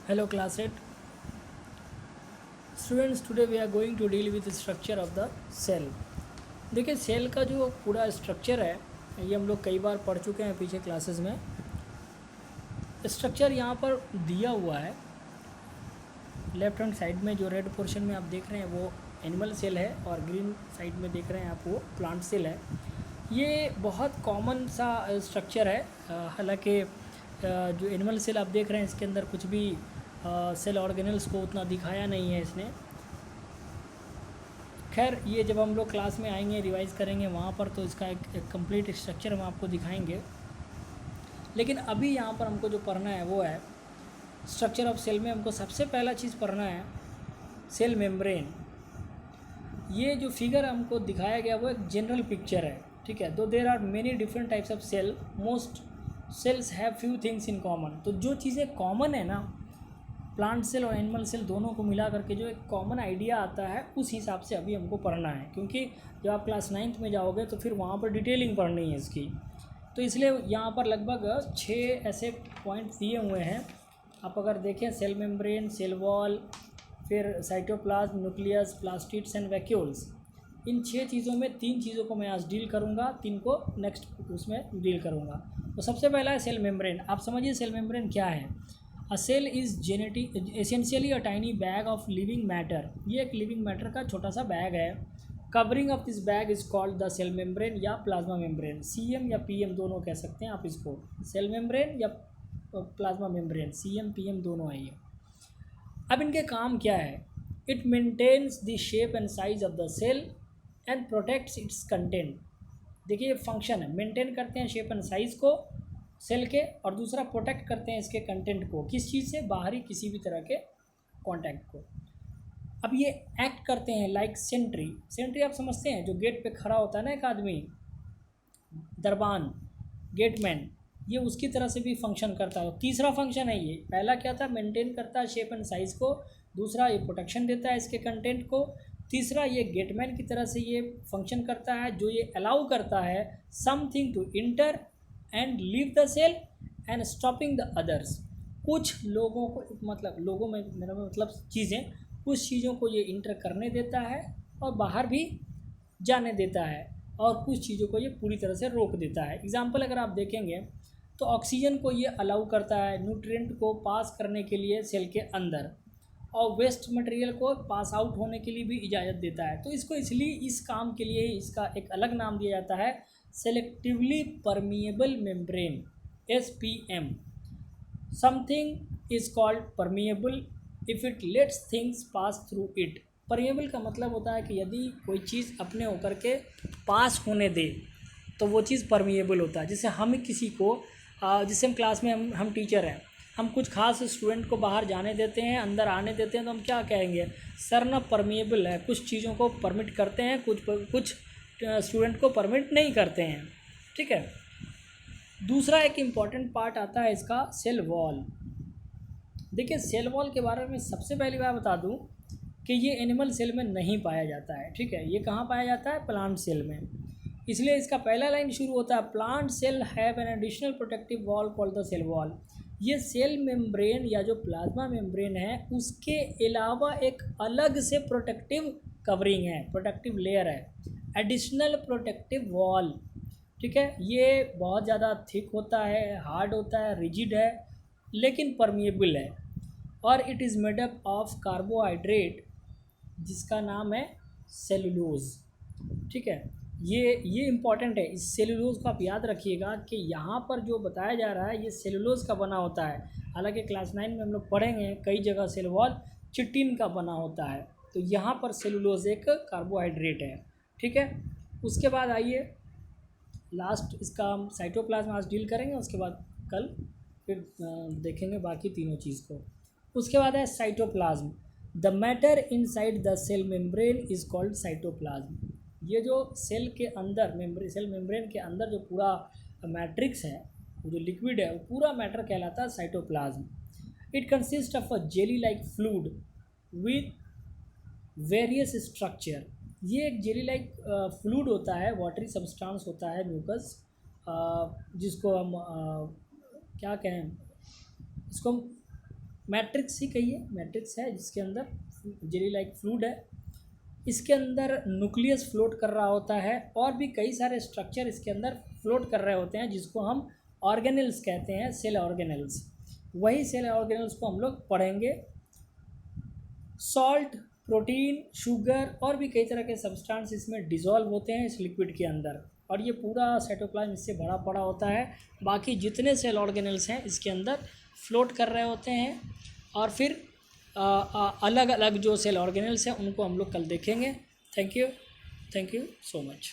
Hello class 8 students, today we are going to deal with the structure of the cell. देखिए cell का जो पूरा structure है ये हम लोग कई बार पढ़ चुके हैं पीछे क्लासेस में। स्ट्रक्चर यहाँ पर दिया हुआ है। लेफ्ट हैंड साइड में जो रेड पोर्शन में आप देख रहे हैं वो एनिमल सेल है और ग्रीन साइड में देख रहे हैं आप वो प्लांट सेल है। ये बहुत कॉमन सा स्ट्रक्चर है। हालांकि जो एनिमल सेल आप देख रहे हैं इसके अंदर कुछ भी सेल ऑर्गेनल्स को उतना दिखाया नहीं है इसने। खैर ये जब हम लोग क्लास में आएंगे रिवाइज़ करेंगे वहाँ पर तो इसका एक कंप्लीट स्ट्रक्चर हम आपको दिखाएंगे। लेकिन अभी यहाँ पर हमको जो पढ़ना है वो है स्ट्रक्चर ऑफ सेल में हमको सबसे पहला चीज़ पढ़ना है सेल मेम्ब्रेन। ये जो फिगर हमको दिखाया गया वो एक जनरल पिक्चर है, ठीक है। Though there are many different types of cell, most cells have few things in common. तो जो चीज़ें कॉमन है ना प्लांट सेल और एनिमल सेल दोनों को मिला करके जो एक कॉमन आइडिया आता है उस हिसाब से अभी हमको पढ़ना है, क्योंकि जब आप क्लास 9th में जाओगे तो फिर वहाँ पर डिटेलिंग पढ़नी है इसकी। तो इसलिए यहाँ पर लगभग 6 ऐसे पॉइंट्स दिए हुए हैं। आप अगर देखें सेल मेम्ब्रेन, सेल वॉल, फिर cytoplasm, nucleus, plastids and vacuoles, इन 6 चीज़ों में 3 चीज़ों को मैं आज डील करूँगा, 3 को नेक्स्ट उसमें डील करूँगा। तो सबसे पहला है सेल मेम्ब्रेन। आप समझिए सेल मेम्ब्रेन क्या है। A cell is genetic essentially a tiny bag of living matter. ये एक लिविंग मैटर का छोटा सा बैग है। Covering of this bag is called the cell membrane या प्लाज्मा मेम्ब्रेन। CM या PM दोनों कह सकते हैं आप इसको, सेल मेम्ब्रेन या प्लाज्मा मेम्ब्रेन, CM PM दोनों है ये। अब इनके काम क्या है। It maintains the shape and size of the cell and protects its content. देखिए ये फंक्शन है, मेंटेन करते हैं शेप एंड साइज़ को सेल के, और दूसरा प्रोटेक्ट करते हैं इसके कंटेंट को। किस चीज़ से? बाहरी किसी भी तरह के कांटेक्ट को। अब ये एक्ट करते हैं लाइक सेंट्री। सेंट्री आप समझते हैं, जो गेट पे खड़ा होता है ना एक आदमी, दरबान, गेटमैन, ये उसकी तरह से भी फंक्शन करता है। तीसरा फंक्शन है ये। पहला क्या था, मेंटेन करता है शेप एंड साइज़ को। दूसरा ये प्रोटेक्शन देता है इसके कंटेंट को। तीसरा ये गेटमैन की तरह से ये फंक्शन करता है, जो ये अलाउ करता है something to enter and leave the cell and stopping the others. कुछ लोगों को, मतलब लोगों में मेरा मतलब चीज़ें, कुछ चीज़ों को ये इंटर करने देता है और बाहर भी जाने देता है, और कुछ चीज़ों को ये पूरी तरह से रोक देता है। एग्जाम्पल अगर आप देखेंगे तो ऑक्सीजन को ये अलाउ करता है न्यूट्रिएंट को पास करने के लिए सेल के अंदर, और वेस्ट मटेरियल को पास आउट होने के लिए भी इजाज़त देता है। तो इसको इसलिए इस काम के लिए इसका एक अलग नाम दिया जाता है selectively permeable membrane, SPM। Something is called permeable if it let's things pass through it. Permeable का मतलब होता है कि यदि कोई चीज़ अपने होकर के पास होने दे तो वो चीज़ परमिएबल होता है। जैसे हम किसी को जैसे हम क्लास में हम टीचर हैं, हम कुछ खास स्टूडेंट को बाहर जाने देते हैं, अंदर आने देते हैं, तो हम क्या कहेंगे, सर ना परमिएबल है। कुछ चीज़ों को परमिट करते हैं, कुछ स्टूडेंट को परमिट नहीं करते हैं, ठीक है। दूसरा एक इम्पॉर्टेंट पार्ट आता है इसका सेल वॉल। देखिए सेल वॉल के बारे में सबसे पहली बात बता दूं कि ये एनिमल सेल में नहीं पाया जाता है, ठीक है। ये कहाँ पाया जाता है? प्लांट सेल में। इसलिए इसका पहला लाइन शुरू होता है plant cell have an additional protective wall called the cell wall. ये सेल मेम्ब्रेन या जो प्लाज्मा मेम्ब्रेन है उसके अलावा एक अलग से प्रोटेक्टिव कवरिंग है, प्रोटेक्टिव लेयर है, एडिशनल प्रोटेक्टिव वॉल, ठीक है। ये बहुत ज़्यादा थिक होता है, हार्ड होता है, रिजिड है, लेकिन परमिएबल है, और it is made up of carbohydrate जिसका नाम है सेलुलोज, ठीक है। ये इम्पॉर्टेंट है। इस सेलुलोज को आप याद रखिएगा कि यहाँ पर जो बताया जा रहा है ये सेलुलोज का बना होता है। हालांकि क्लास 9 में हम लोग पढ़ेंगे कई जगह सेल वॉल चिटिन का बना होता है, तो यहाँ पर सेलुलोज एक कार्बोहाइड्रेट है, ठीक है। उसके बाद आइए लास्ट इसका हम साइटोप्लाज्म आज डील करेंगे, उसके बाद कल फिर देखेंगे बाकी तीनों चीज़ को। उसके बाद है cytoplasm. The matter inside the cell membrane is called cytoplasm. ये जो सेल के अंदर सेल मेम्ब्रेन के अंदर जो पूरा मैट्रिक्स है, वो जो लिक्विड है, वो पूरा मैटर कहलाता है cytoplasm. It consist of a jelly like fluid with various structure. ये एक जेली लाइक फ्लूइड होता है, वाटरी सब्सटेंस होता है, म्यूकस, जिसको हम क्या कहें, इसको हम मैट्रिक्स ही कहिए, मैट्रिक्स है जिसके अंदर जेली लाइक फ्लूइड है, इसके अंदर न्यूक्लियस फ्लोट कर रहा होता है और भी कई सारे स्ट्रक्चर इसके अंदर फ्लोट कर रहे होते हैं जिसको हम ऑर्गेनेल्स कहते हैं, सेल ऑर्गेनेल्स। वही सेल ऑर्गेनेल्स को हम लोग पढ़ेंगे। सॉल्ट, प्रोटीन, शुगर और भी कई तरह के सब्सटेंस इसमें डिज़ोल्व होते हैं इस लिक्विड के अंदर, और ये पूरा साइटोप्लाज्म इससे भरा पड़ा होता है। बाकी जितने सेल ऑर्गेनेल्स हैं इसके अंदर फ्लोट कर रहे होते हैं, और फिर अलग अलग जो सेल ऑर्गेनेल्स हैं उनको हम लोग कल देखेंगे। Thank you so much.